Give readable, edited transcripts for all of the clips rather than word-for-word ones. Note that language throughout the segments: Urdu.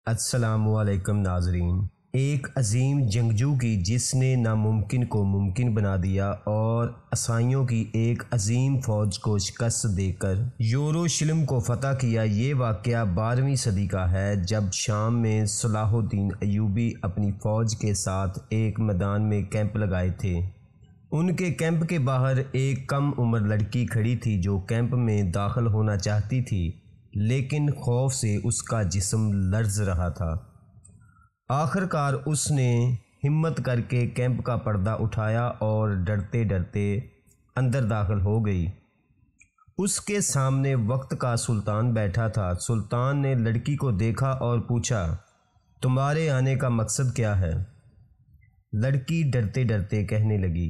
السلام علیکم ناظرین۔ ایک عظیم جنگجو کی جس نے ناممکن کو ممکن بنا دیا اور عیسائیوں کی ایک عظیم فوج کو شکست دے کر یروشلم کو فتح کیا، یہ واقعہ 12ویں صدی کا ہے، جب شام میں صلاح الدین ایوبی اپنی فوج کے ساتھ ایک میدان میں کیمپ لگائے تھے۔ ان کے کیمپ کے باہر ایک کم عمر لڑکی کھڑی تھی جو کیمپ میں داخل ہونا چاہتی تھی، لیکن خوف سے اس کا جسم لرز رہا تھا۔ آخر کار اس نے ہمت کر کے کیمپ کا پردہ اٹھایا اور ڈرتے ڈرتے اندر داخل ہو گئی۔ اس کے سامنے وقت کا سلطان بیٹھا تھا۔ سلطان نے لڑکی کو دیکھا اور پوچھا، تمہارے آنے کا مقصد کیا ہے؟ لڑکی ڈرتے ڈرتے کہنے لگی،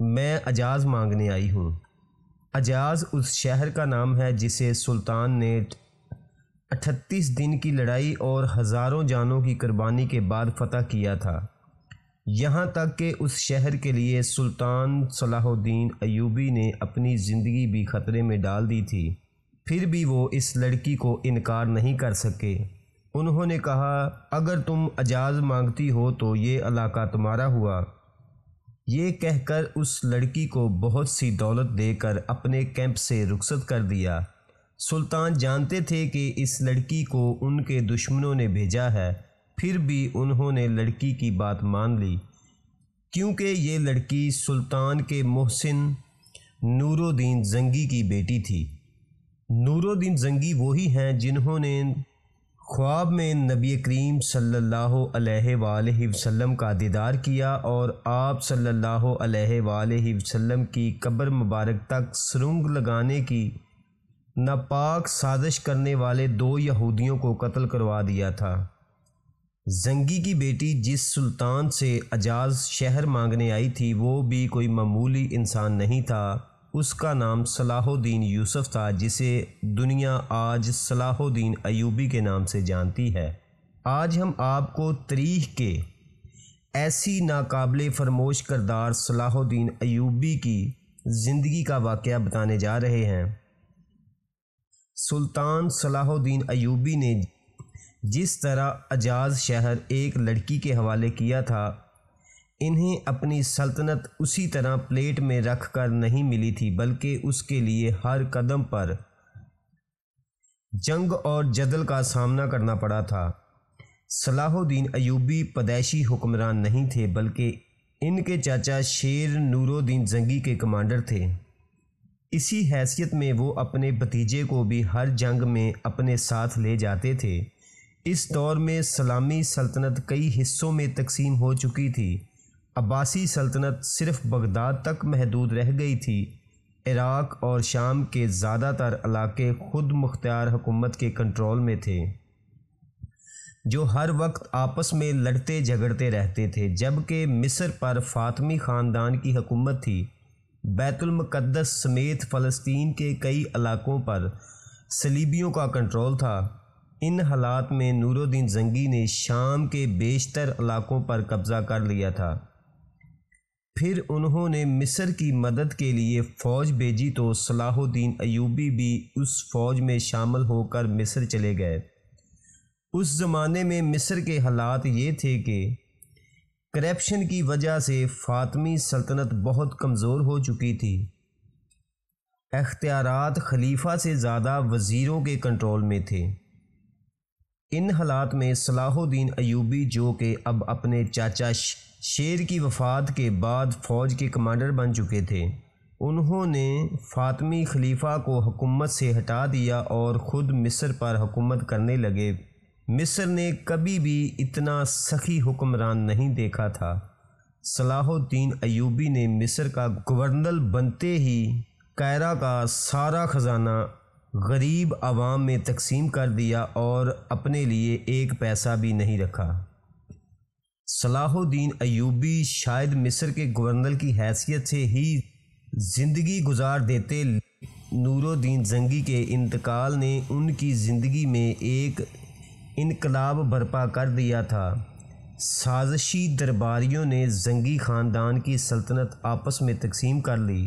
میں اجازت مانگنے آئی ہوں۔ اجاز اس شہر کا نام ہے جسے سلطان نے 38 دن کی لڑائی اور ہزاروں جانوں کی قربانی کے بعد فتح کیا تھا، یہاں تک کہ اس شہر کے لیے سلطان صلاح الدین ایوبی نے اپنی زندگی بھی خطرے میں ڈال دی تھی۔ پھر بھی وہ اس لڑکی کو انکار نہیں کر سکے۔ انہوں نے کہا، اگر تم اجازت مانگتی ہو تو یہ علاقہ تمہارا ہوا۔ یہ کہہ کر اس لڑکی کو بہت سی دولت دے کر اپنے کیمپ سے رخصت کر دیا۔ سلطان جانتے تھے کہ اس لڑکی کو ان کے دشمنوں نے بھیجا ہے، پھر بھی انہوں نے لڑکی کی بات مان لی، کیونکہ یہ لڑکی سلطان کے محسن نور الدین زنگی کی بیٹی تھی۔ نور الدین زنگی وہی ہیں جنہوں نے خواب میں نبی کریم صلی اللہ علیہ وآلہ وسلم کا دیدار کیا اور آپ صلی اللہ علیہ وآلہ وسلم کی قبر مبارک تک سرنگ لگانے کی ناپاک سازش کرنے والے 2 یہودیوں کو قتل کروا دیا تھا۔ زنگی کی بیٹی جس سلطان سے اجاز شہر مانگنے آئی تھی وہ بھی کوئی معمولی انسان نہیں تھا، اس کا نام صلاح الدین یوسف تھا، جسے دنیا آج صلاح الدین ایوبی کے نام سے جانتی ہے۔ آج ہم آپ کو تاریخ کے ایسی ناقابل فراموش کردار صلاح الدین ایوبی کی زندگی کا واقعہ بتانے جا رہے ہیں۔ سلطان صلاح الدین ایوبی نے جس طرح اجاز شہر ایک لڑکی کے حوالے کیا تھا، انہیں اپنی سلطنت اسی طرح پلیٹ میں رکھ کر نہیں ملی تھی، بلکہ اس کے لیے ہر قدم پر جنگ اور جدل کا سامنا کرنا پڑا تھا۔ صلاح الدین ایوبی پیدائشی حکمران نہیں تھے، بلکہ ان کے چاچا شیر نور الدین زنگی کے کمانڈر تھے۔ اسی حیثیت میں وہ اپنے بھتیجے کو بھی ہر جنگ میں اپنے ساتھ لے جاتے تھے۔ اس دور میں اسلامی سلطنت کئی حصوں میں تقسیم ہو چکی تھی۔ عباسی سلطنت صرف بغداد تک محدود رہ گئی تھی۔ عراق اور شام کے زیادہ تر علاقے خود مختار حکومت کے کنٹرول میں تھے، جو ہر وقت آپس میں لڑتے جھگڑتے رہتے تھے، جبکہ مصر پر فاطمی خاندان کی حکومت تھی۔ بیت المقدس سمیت فلسطین کے کئی علاقوں پر صلیبیوں کا کنٹرول تھا۔ ان حالات میں نور الدین زنگی نے شام کے بیشتر علاقوں پر قبضہ کر لیا تھا۔ پھر انہوں نے مصر کی مدد کے لیے فوج بھیجی تو صلاح الدین ایوبی بھی اس فوج میں شامل ہو کر مصر چلے گئے۔ اس زمانے میں مصر کے حالات یہ تھے کہ کرپشن کی وجہ سے فاطمی سلطنت بہت کمزور ہو چکی تھی۔ اختیارات خلیفہ سے زیادہ وزیروں کے کنٹرول میں تھے۔ ان حالات میں صلاح الدین ایوبی، جو کہ اب اپنے چاچا شیر کی وفات کے بعد فوج کے کمانڈر بن چکے تھے، انہوں نے فاطمی خلیفہ کو حکومت سے ہٹا دیا اور خود مصر پر حکومت کرنے لگے۔ مصر نے کبھی بھی اتنا سخی حکمران نہیں دیکھا تھا۔ صلاح الدین ایوبی نے مصر کا گورنر بنتے ہی قاہرہ کا سارا خزانہ غریب عوام میں تقسیم کر دیا اور اپنے لیے ایک پیسہ بھی نہیں رکھا۔ صلاح الدین ایوبی شاید مصر کے گورنر کی حیثیت سے ہی زندگی گزار دیتے۔ نور الدین زنگی کے انتقال نے ان کی زندگی میں ایک انقلاب برپا کر دیا تھا۔ سازشی درباریوں نے زنگی خاندان کی سلطنت آپس میں تقسیم کر لی۔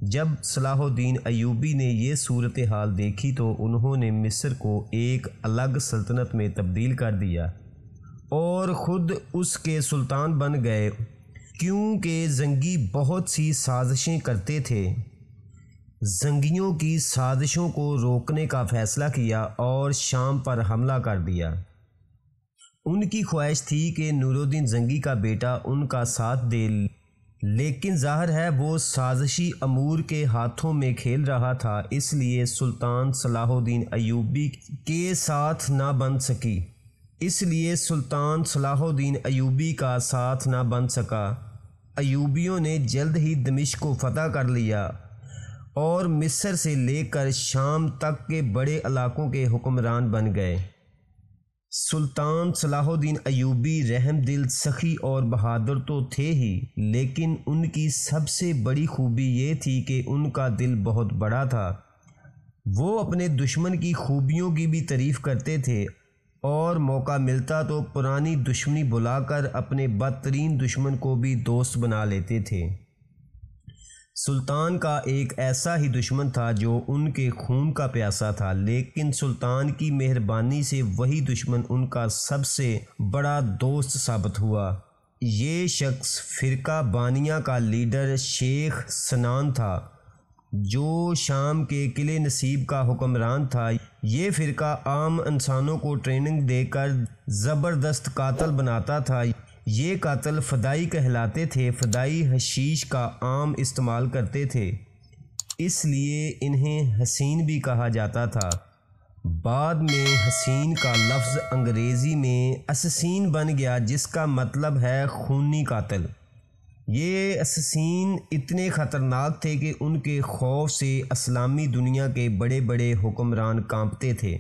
جب صلاح الدین ایوبی نے یہ صورتحال دیکھی تو انہوں نے مصر کو ایک الگ سلطنت میں تبدیل کر دیا اور خود اس کے سلطان بن گئے، کیونکہ زنگی بہت سی سازشیں کرتے تھے۔ زنگیوں کی سازشوں کو روکنے کا فیصلہ کیا اور شام پر حملہ کر دیا۔ ان کی خواہش تھی کہ نور الدین زنگی کا بیٹا ان کا ساتھ دے، لیکن ظاہر ہے وہ سازشی امور کے ہاتھوں میں کھیل رہا تھا، اس لیے سلطان صلاح الدین ایوبی کے ساتھ نہ بن سکی۔ کا ساتھ نہ بن سکا۔ ایوبیوں نے جلد ہی دمشق کو فتح کر لیا اور مصر سے لے کر شام تک کے بڑے علاقوں کے حکمران بن گئے۔ سلطان صلاح الدین ایوبی رحم دل، سخی اور بہادر تو تھے ہی، لیکن ان کی سب سے بڑی خوبی یہ تھی کہ ان کا دل بہت بڑا تھا۔ وہ اپنے دشمن کی خوبیوں کی بھی تعریف کرتے تھے اور موقع ملتا تو پرانی دشمنی بلا کر اپنے بدترین دشمن کو بھی دوست بنا لیتے تھے۔ سلطان کا ایک ایسا ہی دشمن تھا جو ان کے خون کا پیاسا تھا، لیکن سلطان کی مہربانی سے وہی دشمن ان کا سب سے بڑا دوست ثابت ہوا۔ یہ شخص فرقہ بانیہ کا لیڈر شیخ سنان تھا، جو شام کے قلعہ نصیب کا حکمران تھا۔ یہ فرقہ عام انسانوں کو ٹریننگ دے کر زبردست قاتل بناتا تھا۔ یہ قاتل فدائی کہلاتے تھے۔ فدائی حشیش کا عام استعمال کرتے تھے، اس لیے انہیں حسین بھی کہا جاتا تھا۔ بعد میں حسین کا لفظ انگریزی میں اسسین بن گیا، جس کا مطلب ہے خونی قاتل۔ یہ اسسین اتنے خطرناک تھے کہ ان کے خوف سے اسلامی دنیا کے بڑے بڑے حکمران کانپتے تھے۔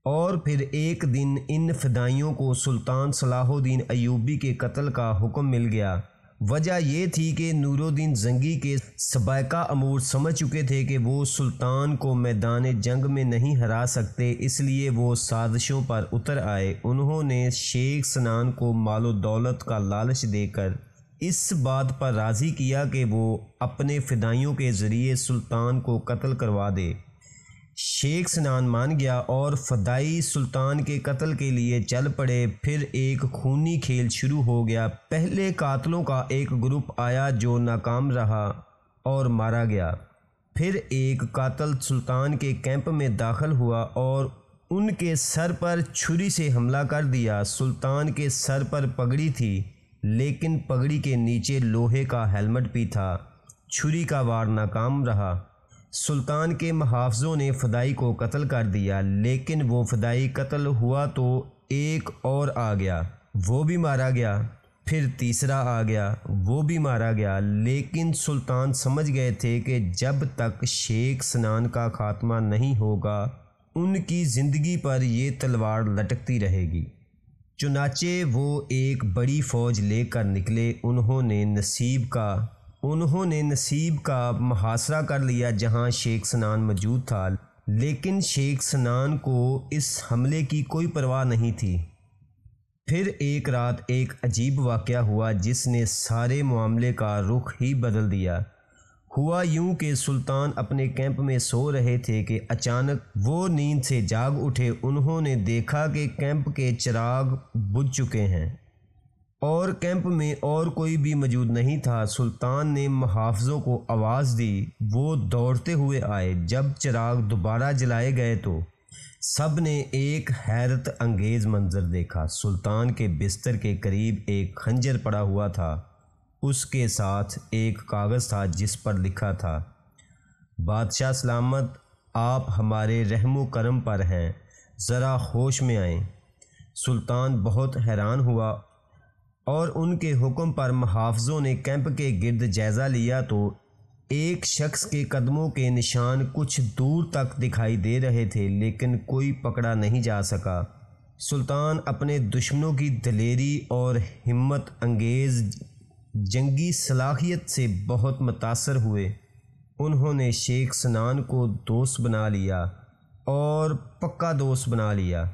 اور پھر ایک دن ان فدائیوں کو سلطان صلاح الدین ایوبی کے قتل کا حکم مل گیا۔ وجہ یہ تھی کہ نور الدین زنگی کے سابقہ امور سمجھ چکے تھے کہ وہ سلطان کو میدان جنگ میں نہیں ہرا سکتے، اس لیے وہ سازشوں پر اتر آئے۔ انہوں نے شیخ سنان کو مال و دولت کا لالچ دے کر اس بات پر راضی کیا کہ وہ اپنے فدائیوں کے ذریعے سلطان کو قتل کروا دے۔ شیخ سنان مان گیا اور فدائی سلطان کے قتل کے لیے چل پڑے۔ پھر ایک خونی کھیل شروع ہو گیا۔ پہلے قاتلوں کا ایک گروپ آیا جو ناکام رہا اور مارا گیا۔ پھر ایک قاتل سلطان کے کیمپ میں داخل ہوا اور ان کے سر پر چھری سے حملہ کر دیا۔ سلطان کے سر پر پگڑی تھی، لیکن پگڑی کے نیچے لوہے کا ہیلمٹ بھی تھا۔ چھری کا وار ناکام رہا۔ سلطان کے محافظوں نے فدائی کو قتل کر دیا، لیکن وہ فدائی قتل ہوا تو ایک اور آ گیا، وہ بھی مارا گیا۔ پھر تیسرا آ گیا، وہ بھی مارا گیا۔ لیکن سلطان سمجھ گئے تھے کہ جب تک شیخ سنان کا خاتمہ نہیں ہوگا ان کی زندگی پر یہ تلوار لٹکتی رہے گی۔ چنانچہ وہ ایک بڑی فوج لے کر نکلے۔ انہوں نے نصیب کا محاصرہ کر لیا جہاں شیخ سنان موجود تھا، لیکن شیخ سنان کو اس حملے کی کوئی پرواہ نہیں تھی۔ پھر ایک رات ایک عجیب واقعہ ہوا جس نے سارے معاملے کا رخ ہی بدل دیا۔ ہوا یوں کہ سلطان اپنے کیمپ میں سو رہے تھے کہ اچانک وہ نیند سے جاگ اٹھے۔ انہوں نے دیکھا کہ کیمپ کے چراغ بجھ چکے ہیں اور کیمپ میں اور کوئی بھی موجود نہیں تھا۔ سلطان نے محافظوں کو آواز دی، وہ دوڑتے ہوئے آئے۔ جب چراغ دوبارہ جلائے گئے تو سب نے ایک حیرت انگیز منظر دیکھا۔ سلطان کے بستر کے قریب ایک خنجر پڑا ہوا تھا۔ اس کے ساتھ ایک کاغذ تھا جس پر لکھا تھا، بادشاہ سلامت، آپ ہمارے رحم و کرم پر ہیں، ذرا ہوش میں آئیں۔ سلطان بہت حیران ہوا اور ان کے حکم پر محافظوں نے کیمپ کے گرد جائزہ لیا تو ایک شخص کے قدموں کے نشان کچھ دور تک دکھائی دے رہے تھے، لیکن کوئی پکڑا نہیں جا سکا۔ سلطان اپنے دشمنوں کی دلیری اور ہمت انگیز جنگی صلاحیت سے بہت متاثر ہوئے۔ انہوں نے شیخ سنان کو دوست بنا لیا اور پکا دوست بنا لیا۔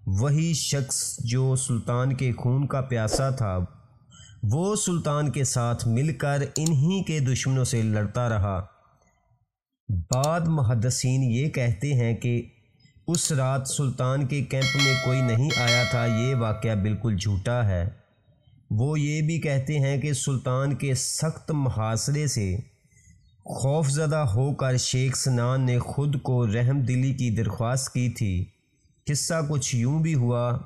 وہی شخص جو سلطان کے خون کا پیاسا تھا، وہ سلطان کے ساتھ مل کر انہی کے دشمنوں سے لڑتا رہا۔ بعض محدثین یہ کہتے ہیں کہ اس رات سلطان کے کیمپ میں کوئی نہیں آیا تھا، یہ واقعہ بالکل جھوٹا ہے۔ وہ یہ بھی کہتے ہیں کہ سلطان کے سخت محاصرے سے خوف زدہ ہو کر شیخ سنان نے خود کو رحم دلی کی درخواست کی تھی۔ قصہ کچھ یوں بھی ہوا۔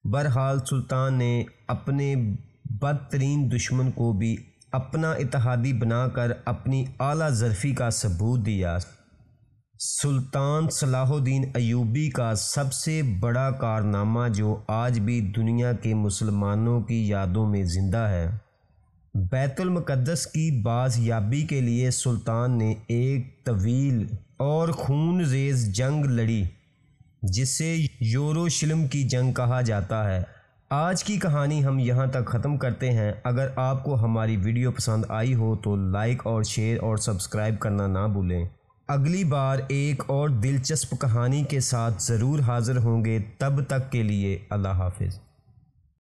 بہرحال سلطان نے اپنے بدترین دشمن کو بھی اپنا اتحادی بنا کر اپنی اعلیٰ ظرفی کا ثبوت دیا۔ سلطان صلاح الدین ایوبی کا سب سے بڑا کارنامہ جو آج بھی دنیا کے مسلمانوں کی یادوں میں زندہ ہے، بیت المقدس کی بازیابی کے لیے سلطان نے ایک طویل اور خون ریز جنگ لڑی جسے یروشلم کی جنگ کہا جاتا ہے۔ آج کی کہانی ہم یہاں تک ختم کرتے ہیں۔ اگر آپ کو ہماری ویڈیو پسند آئی ہو تو لائک اور شیئر اور سبسکرائب کرنا نہ بھولیں۔ اگلی بار ایک اور دلچسپ کہانی کے ساتھ ضرور حاضر ہوں گے، تب تک کے لیے اللہ حافظ۔